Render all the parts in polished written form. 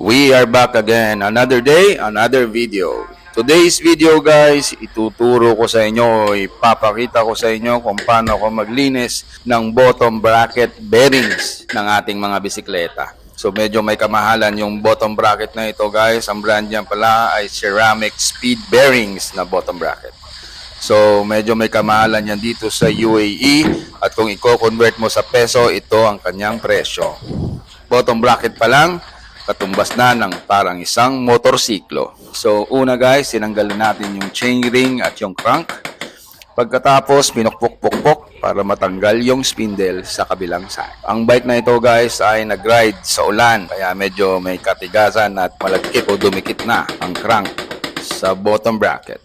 We are back again, another day, another video. Today's video guys, ituturo ko sa inyo, ipapakita ko sa inyo kung paano ako maglinis ng bottom bracket bearings ng ating mga bisikleta. So medyo may kamahalan yung bottom bracket na ito guys. Ang brand niyan pala ay Ceramic Speed Bearings na bottom bracket. So medyo may kamahalan yan dito sa UAE at kung i-convert mo sa peso, ito ang kanyang presyo. Bottom bracket pa lang, katumbas na ng parang isang motorsiklo. So una guys, tinanggalin natin yung chainring at yung crank. Pagkatapos, pinukpok-pokpok para matanggal yung spindle sa kabilang side. Ang bike na ito guys ay nag-ride sa ulan, kaya medyo may katigasan at malagkit o dumikit na ang crank sa bottom bracket.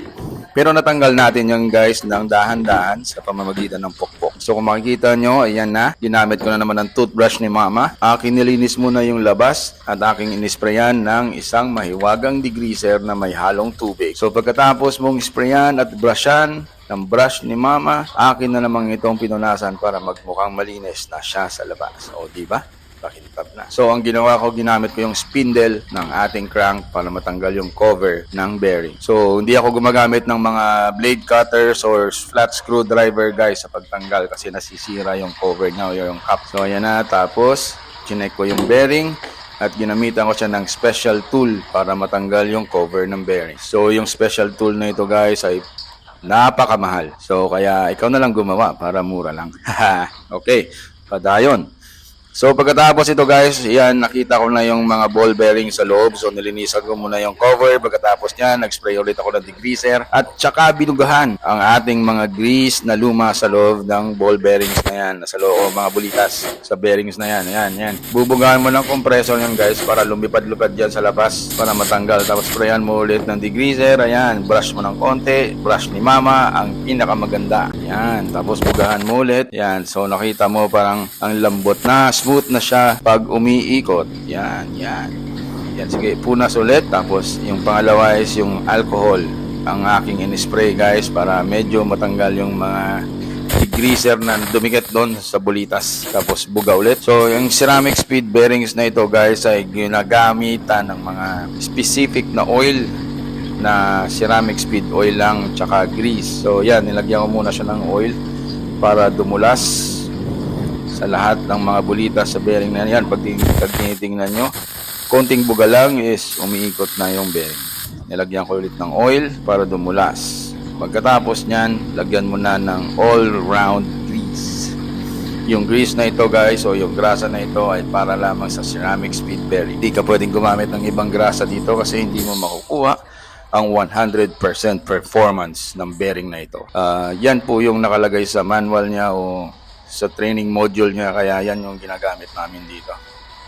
Pero natanggal natin yung guys ng dahan-dahan sa pamamagitan ng pokpok. So kung makikita nyo, ayan na. Ginamit ko na naman ng toothbrush ni mama. Aking nilinis muna yung labas at aking inisprayan ng isang mahiwagang degreaser na may halong tubig. So pagkatapos mong sprayan at brushan ng brush ni mama, akin na namang itong pinunasan para magmukhang malinis na siya sa labas. O diba? Pakintab na. So ang ginawa ko, ginamit ko yung spindle ng ating crank para matanggal yung cover ng bearing. So hindi ako gumagamit ng mga blade cutters or flat screwdriver guys sa pagtanggal kasi nasisira yung cover niya o yung cap. So ayan na, tapos chinek ko yung bearing at ginamitan ko siya ng special tool para matanggal yung cover ng bearing. So yung special tool na ito guys ay napakamahal. So kaya ikaw na lang gumawa para mura lang. Okay, padayon. So pagkatapos ito guys, yan, nakita ko na yung mga ball bearing sa loob. So nilinisan ko muna yung cover. Pagkatapos niyan, nag-spray ulit ako ng degreaser. At tsaka binugahan ang ating mga grease na luma sa loob ng ball bearings na yan. Sa loob, mga bulitas sa bearings na yan. Yan. Bubugahan mo ng compressor yan guys para lumipad-lupad yan sa labas para matanggal. Tapos sprayan mo ulit ng degreaser. Ayan, brush mo ng konti. Brush ni mama, ang pinakamaganda. Yan, tapos bugahan mo ulit. Yan, so nakita mo parang ang lambot na, smooth na siya pag umiikot. Yan. Sige, punas ulit. Tapos yung pangalawa is yung alcohol. Ang aking in-spray guys para medyo matanggal yung mga degreaser na dumikit doon sa bulitas. Tapos buga ulit. So yung ceramic speed bearings na ito guys ay ginagamitan ng mga specific na oil na ceramic speed oil lang tsaka grease. So yan, nilagyan ko muna siya ng oil para dumulas sa lahat ng mga bulitas sa bearing na yan. Pag tinitingnan nyo, konting buga lang is umiikot na yung bearing. Nilagyan ko ulit ng oil para dumulas. Pagkatapos nyan, lagyan mo na ng all-round grease. Yung grease na ito guys, o yung grasa na ito ay para lamang sa ceramic speed bearing. Hindi ka pwedeng gumamit ng ibang grasa dito kasi hindi mo makukuha ang 100% performance ng bearing na ito. Yan po yung nakalagay sa manual niya o sa training module niya, kaya yan yung ginagamit namin dito.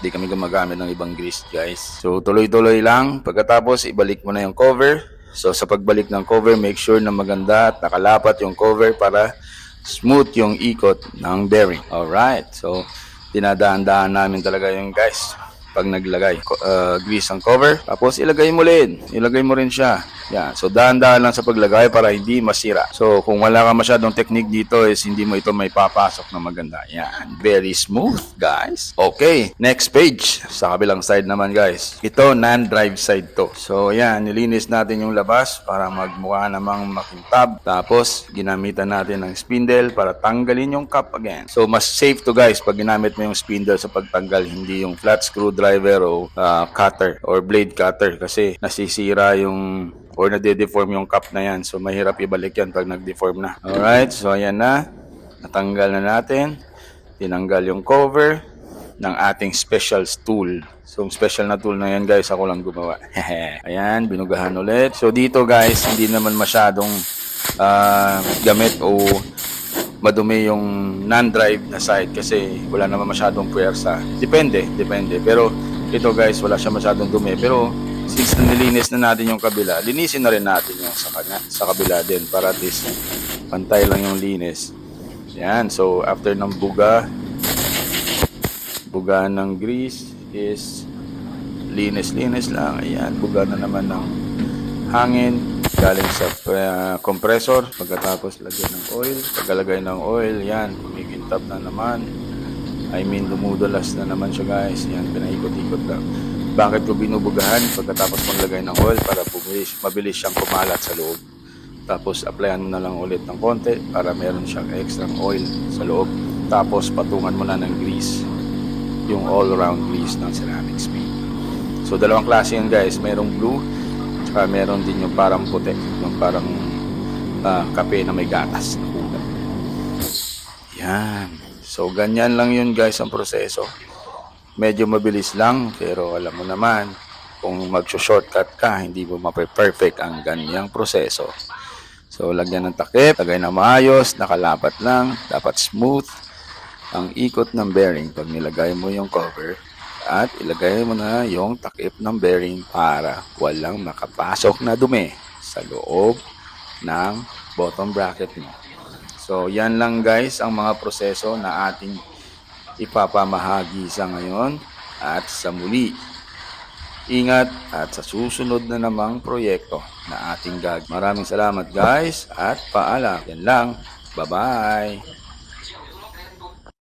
Hindi kami gumagamit ng ibang grease guys. So tuloy-tuloy lang. Pagkatapos ibalik mo na yung cover. So sa pagbalik ng cover, make sure na maganda at nakalapat yung cover para smooth yung ikot ng bearing. Alright, so dinadaan-daan namin talaga yung guys pag naglagay grease ang cover. Tapos ilagay mo rin siya. Yan. So dahan-dahan lang sa paglagay para hindi masira. So kung wala ka masyadong technique dito is hindi mo ito may papasok na maganda. Yan. Very smooth guys. Okay. Next page. Sa kabilang side naman guys. Ito non-drive side to. So yan. Nilinis natin yung labas para magmukha namang makintab. Tapos ginamitan natin ng spindle para tanggalin yung cap again. So mas safe to guys pag ginamit mo yung spindle sa pagtanggal. Hindi yung flat screwdriver o cutter or blade cutter kasi nasisira yung or nade-deform yung cap na yan. So mahirap ibalik yan pag nag-deform na. Alright, so ayan na. Natanggal na natin. Tinanggal yung cover ng ating special tool. So yung special na tool na yan guys, ako lang gumawa. Ayan, binugahan ulit. So dito guys, hindi naman masyadong gamit o madumi yung non-drive na side kasi wala naman masyadong puwersa. Depende. Pero ito guys, wala siya masyadong dumi. Pero since nilinis na natin yung kabila, linisin na rin natin yung sa kabila din para at least pantay lang yung linis. Yan, so after ng buga ng grease is linis lang. Ayan, buga na naman ng hangin galing sa compressor. Pagkatapos lagyan ng oil. Pagkalagay ng oil, yan, kumikintab na naman. I mean, dumudulas na naman siya guys. Yan, pinaikot-ikot lang. Bakit ko binubugahan pagkatapos maglagay ng oil para mabilis siyang kumalat sa loob. Tapos applyan mo na lang ulit ng konti para meron siyang extra oil sa loob. Tapos patungan mo na ng grease, yung all-round grease ng ceramic spade. So dalawang klase yan guys, merong blue tsaka meron din yung parang puti, yung parang kape na may gatas na kulay. Yan. So ganyan lang yun guys ang proseso. Medyo mabilis lang, pero alam mo naman, kung mag-shortcut ka, hindi mo mape-perfect ang ganyang proseso. So, lagyan ng takip, lagay na maayos, nakalapat lang, dapat smooth ang ikot ng bearing pag nilagay mo yung cover. At ilagay mo na yung takip ng bearing para walang makapasok na dumi sa loob ng bottom bracket mo. So, yan lang guys ang mga proseso na ating ipapamahagi sa ngayon at sa muli. Ingat at sa susunod na namang proyekto na ating gagawin. Maraming salamat guys at paalam. Yan lang. Bye-bye.